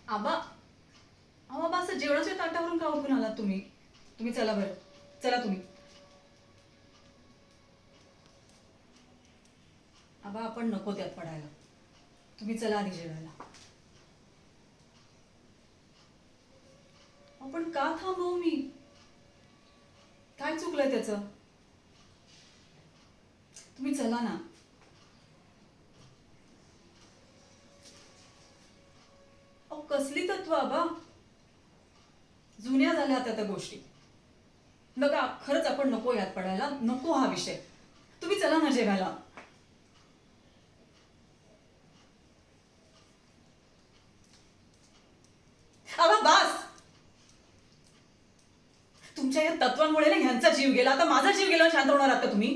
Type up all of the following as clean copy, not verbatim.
आबा अहो आबा, असं जेवणाच्या ताटावरून का उठून आलात तुम्ही? तुम्ही चला बरं, चला तुम्ही. आबा, आपण नको त्यात पडायला. तुम्ही चला आधी जेवायला. आपण का थांबवू मी? काय चुकलंय त्याचं? तुम्ही चला ना. अहो, कसली तत्व आबा? जुन्या झाल्या आता त्या गोष्टी. बघा, खरंच आपण नको यात पडायला, नको हा विषय. तुम्ही चला ना जेवायला. आबा बास. तुमच्या या तत्वांमुळे ना ह्यांचा जीव गेला, आता माझा जीव गेला. शांत होणार आहात का तुम्ही?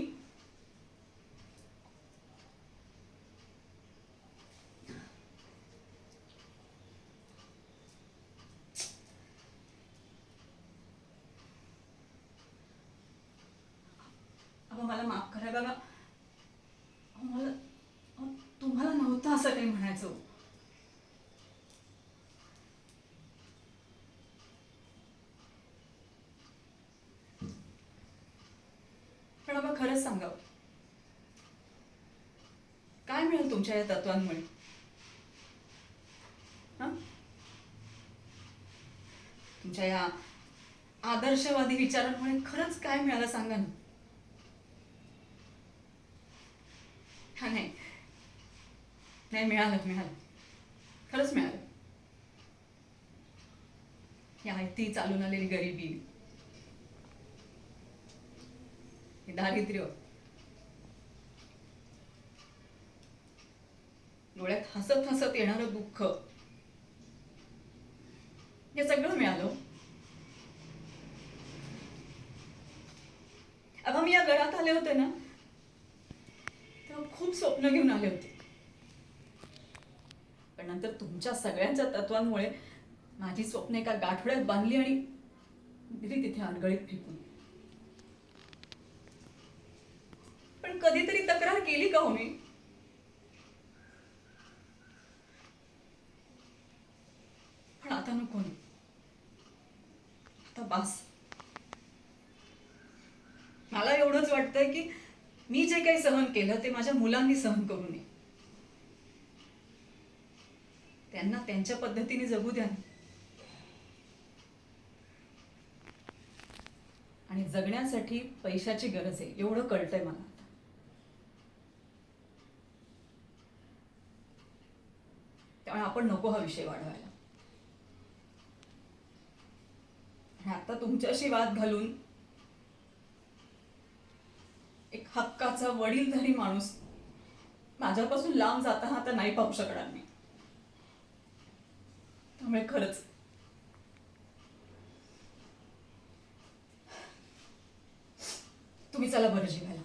अहो, मला माफ करा बघा. अहो, अहो, तुम्हाला नव्हतं असं काही म्हणायचं. पण बाबा, खरंच सांगा, काय मिळेल तुमच्या या तत्वांमुळे? हं? तुमच्या या आदर्शवादी विचारांमुळे खरंच काय मिळालं सांगा ना. हा, नाही नाही, मिळालं मिळालं, खरंच मिळालं. या ती चालून आलेली गरिबी, हे दारिद्र्य, डोळ्यात हसत हसत येणारं दुःख, हे सगळं मिळालं. आता मी या गडात आले होते ना, तेव्हा खूप स्वप्न घेऊन आले होते. पण नंतर तुमच्या सगळ्यांच्या तत्वांमुळे माझी स्वप्न एका गाठोड्यात बांधली आणि दिली तिथे अडगळीत फेकून. पण कधीतरी तक्रार केली का हो मी? पण आता नको ना. आता बास. मला एवढंच वाटतंय की मी जे काही सहन केलं ते माझ्या मुलांनी सहन करू नये. त्यांना त्यांच्या पद्धतीने जगू द्या. आणि जगण्यासाठी पैशाची गरज आहे, एवढं कळतंय मला आता. त्यामुळे आपण नको हा विषय वाढवायला. आणि आता तुमच्याशी वाद घालून एक हक्काचा वडीलधारी माणूस माझ्यापासून लांब जाताना आता नाही पाहू शकणार मी. त्यामुळे खरंच तुम्ही चला बरं जेवायला.